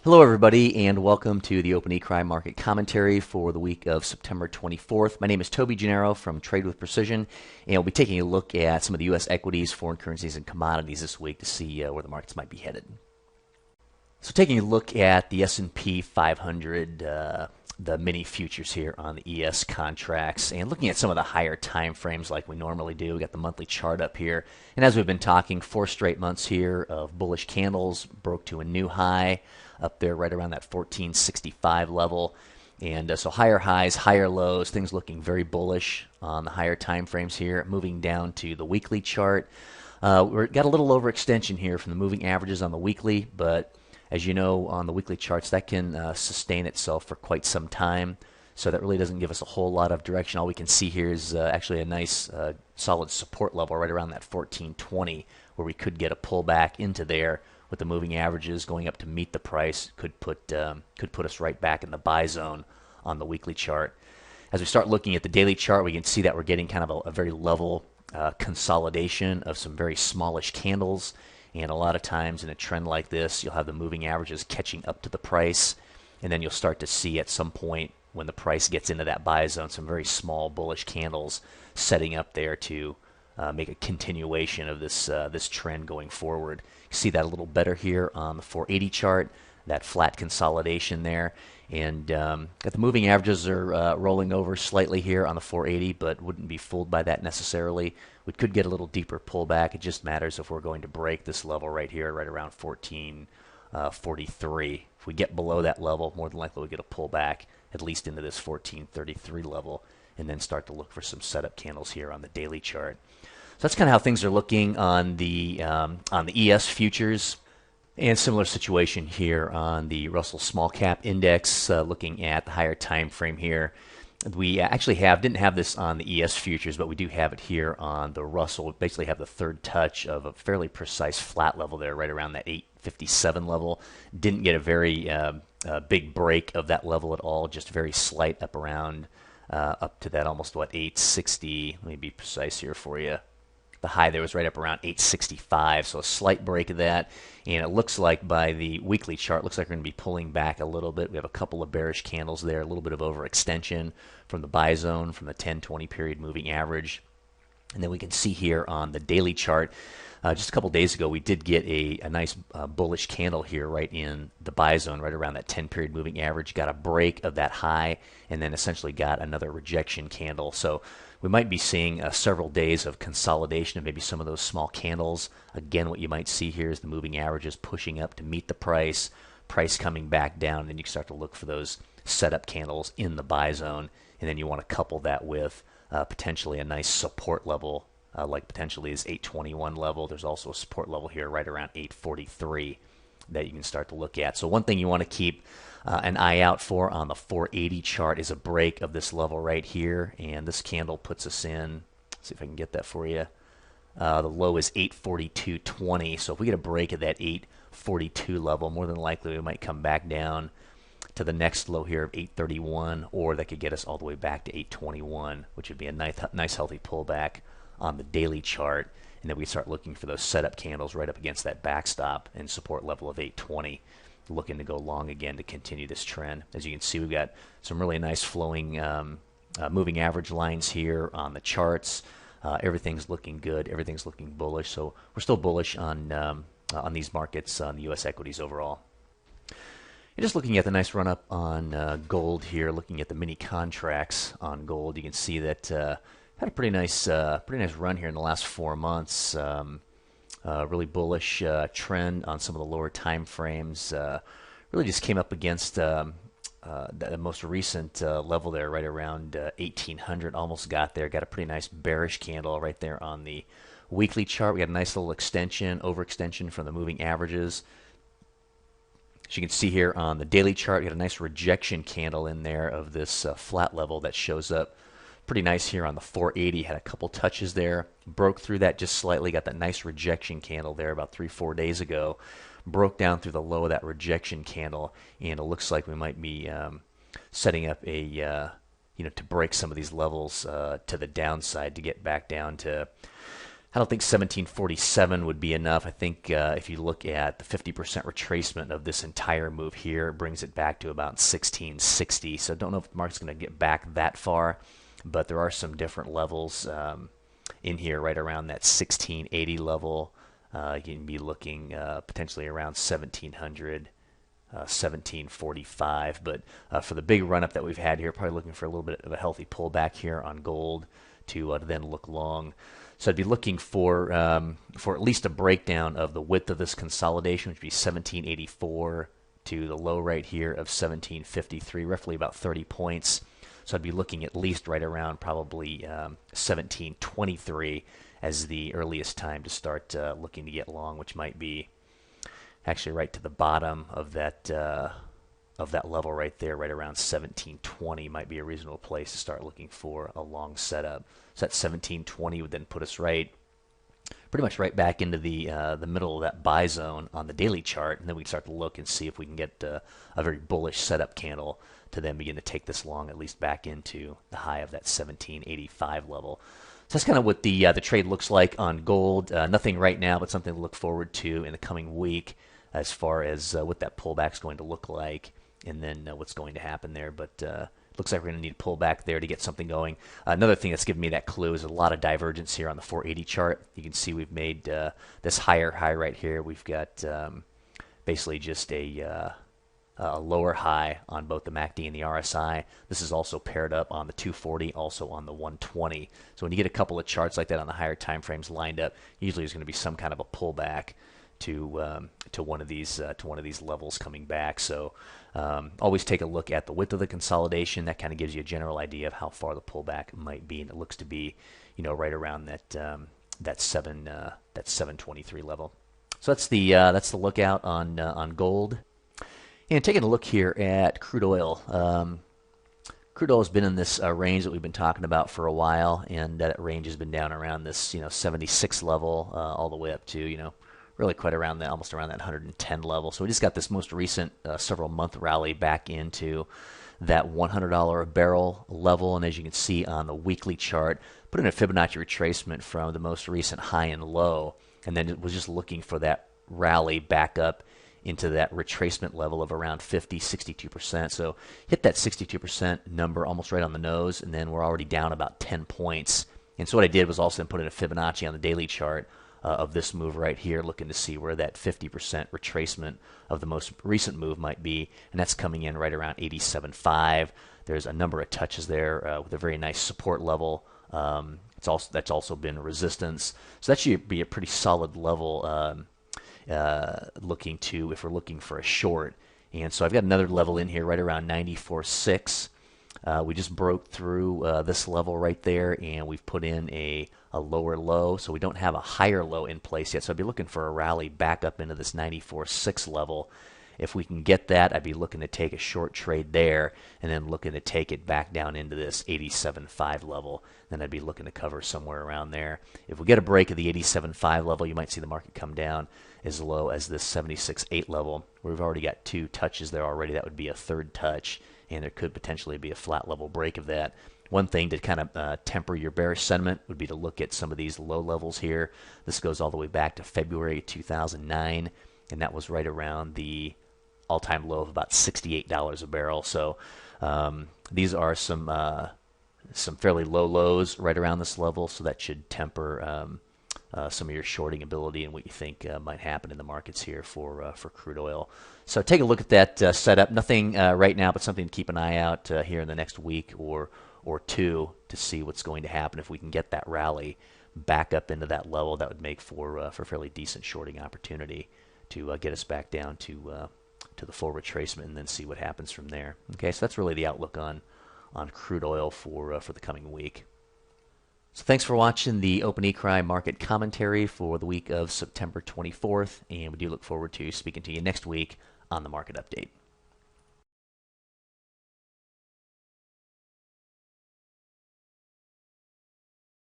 Hello, everybody, and welcome to the Open eCry Market Commentary for the week of September 24th. My name is Toby Gennaro from Trade with Precision, and we'll be taking a look at some of the U.S. equities, foreign currencies, and commodities this week to see where the markets might be headed. So taking a look at the S&P 500, the mini futures here on the ES contracts, and looking at some of the higher time frames like we normally do. We got the monthly chart up here, and as we've been talking, 4 straight months here of bullish candles, broke to a new high up there right around that 1465 level. And so higher highs, higher lows, things looking very bullish on the higher time frames here. Moving down to the weekly chart, we've got a little overextension here from the moving averages on the weekly, but as you know, on the weekly charts, that can sustain itself for quite some time. So that really doesn't give us a whole lot of direction. All we can see here is actually a nice solid support level right around that 1420, where we could get a pullback into there with the moving averages going up to meet the price. Could put us right back in the buy zone on the weekly chart. As we start looking at the daily chart, we can see that we're getting kind of a very level consolidation of some very smallish candles. And a lot of times in a trend like this, you'll have the moving averages catching up to the price, and then you'll start to see at some point when the price gets into that buy zone some very small bullish candles setting up there to make a continuation of this trend going forward. You see that a little better here on the 480 chart, that flat consolidation there. And got the moving averages are rolling over slightly here on the 480, but wouldn't be fooled by that necessarily. We could get a little deeper pullback. It just matters if we're going to break this level right here, right around 1443. If we get below that level, more than likely we'll get a pullback at least into this 1433 level, and then start to look for some setup candles here on the daily chart. So that's kind of how things are looking on the ES futures. And similar situation here on the Russell Small Cap Index, looking at the higher time frame here. We actually didn't have this on the ES futures, but we do have it here on the Russell. We basically have the third touch of a fairly precise flat level there, right around that 857 level. Didn't get a very big break of that level at all, just very slight up around, up to that almost, 860. Let me be precise here for you. The high there was right up around 865, so a slight break of that. And it looks like by the weekly chart, looks like we're going to be pulling back a little bit. We have a couple of bearish candles there, a little bit of overextension from the buy zone, from the 10-20 period moving average. And then we can see here on the daily chart, just a couple days ago, we did get a nice bullish candle here right in the buy zone, right around that 10-period moving average. Got a break of that high, and then essentially got another rejection candle. So we might be seeing several days of consolidation of maybe some of those small candles. Again, what you might see here is the moving averages pushing up to meet the price, price coming back down, and then you can start to look for those setup candles in the buy zone. And then you want to couple that with potentially a nice support level, like potentially is 821 level. There's also a support level here right around 843 that you can start to look at. So one thing you want to keep an eye out for on the 480 chart is a break of this level right here, and this candle puts us in. Let's see if I can get that for you. The low is 842.20, so if we get a break of that 842 level, more than likely we might come back down to the next low here of 831, or that could get us all the way back to 821, which would be a nice healthy pullback on the daily chart. And then we start looking for those setup candles right up against that backstop and support level of 820, looking to go long again to continue this trend. As you can see, we've got some really nice flowing moving average lines here on the charts. Everything's looking good. Everything's looking bullish. So we're still bullish on these markets, on the U.S. equities overall. And just looking at the nice run-up on gold here, looking at the mini contracts on gold, you can see that had a pretty nice run here in the last 4 months. Really bullish trend on some of the lower time frames. Really just came up against the most recent level there, right around 1800. Almost got there. Got a pretty nice bearish candle right there on the weekly chart. We got a nice little extension, overextension from the moving averages. As you can see here on the daily chart, we got a nice rejection candle in there of this flat level that shows up pretty nice here on the 480. Had a couple touches there, broke through that just slightly, got that nice rejection candle there about 3-4 days ago, broke down through the low of that rejection candle, and it looks like we might be setting up a to break some of these levels to the downside to get back down to I don't think 1747 would be enough. I think if you look at the 50% retracement of this entire move here, it brings it back to about 1660. So I don't know if the market's going to get back that far, but there are some different levels in here right around that 1680 level. You can be looking potentially around 1700. 1745, but for the big run up that we've had here, probably looking for a little bit of a healthy pullback here on gold to then look long. So I'd be looking for at least a breakdown of the width of this consolidation, which would be 1784 to the low right here of 1753, roughly about 30 points. So I'd be looking at least right around probably 1723 as the earliest time to start looking to get long, which might be actually right to the bottom of that level right there, right around 1720 might be a reasonable place to start looking for a long setup. So that 1720 would then put us pretty much right back into the middle of that buy zone on the daily chart, and then we can start to look and see if we can get a very bullish setup candle to then begin to take this long at least back into the high of that 1785 level. So that's kind of what the trade looks like on gold. Nothing right now, but something to look forward to in the coming week as far as what that pullback is going to look like, and then what's going to happen there. But looks like we're going to need a pullback there to get something going. Another thing that's given me that clue is a lot of divergence here on the 480 chart. You can see we've made this higher high right here. We've got basically just a lower high on both the MACD and the RSI. This is also paired up on the 240, also on the 120. So when you get a couple of charts like that on the higher time frames lined up, usually there's going to be some kind of a pullback to one of these levels coming back. So always take a look at the width of the consolidation. That kind of gives you a general idea of how far the pullback might be, and it looks to be, right around that 723 level. So that's the lookout on gold. And taking a look here at crude oil. Crude oil has been in this range that we've been talking about for a while, and that range has been down around this 76 level all the way up to really quite around that, almost around that 110 level. So we just got this most recent several month rally back into that $100 a barrel level, and as you can see on the weekly chart, put in a Fibonacci retracement from the most recent high and low, and then it was just looking for that rally back up into that retracement level of around 62%. So hit that 62% number almost right on the nose, and then we're already down about 10 points. And so what I did was also put in a Fibonacci on the daily chart of this move right here, looking to see where that 50% retracement of the most recent move might be, and that's coming in right around 87.5. There's a number of touches there with a very nice support level. That's also been resistance. So that should be a pretty solid level if we're looking for a short. And so I've got another level in here right around 94.6. We just broke through this level right there, and we've put in a lower low, so we don't have a higher low in place yet. So I'd be looking for a rally back up into this 94.6 level. If we can get that, I'd be looking to take a short trade there, and then looking to take it back down into this 87.5 level. Then I'd be looking to cover somewhere around there. If we get a break of the 87.5 level, you might see the market come down as low as this 76.8 level. We've already got two touches there already. That would be a third touch, and there could potentially be a flat level break of that. One thing to kind of temper your bearish sentiment would be to look at some of these low levels here. This goes all the way back to February 2009, and that was right around the all-time low of about $68 a barrel. So these are some fairly low lows right around this level, so that should temper some of your shorting ability and what you think might happen in the markets here for crude oil. So take a look at that setup. Nothing right now, but something to keep an eye out here in the next week or two to see what's going to happen. If we can get that rally back up into that level, that would make for fairly decent shorting opportunity to get us back down to the full retracement, and then see what happens from there. Okay, so that's really the outlook on crude oil for the coming week. So thanks for watching the Open eCry market commentary for the week of September 24th, and we do look forward to speaking to you next week on the Market Update.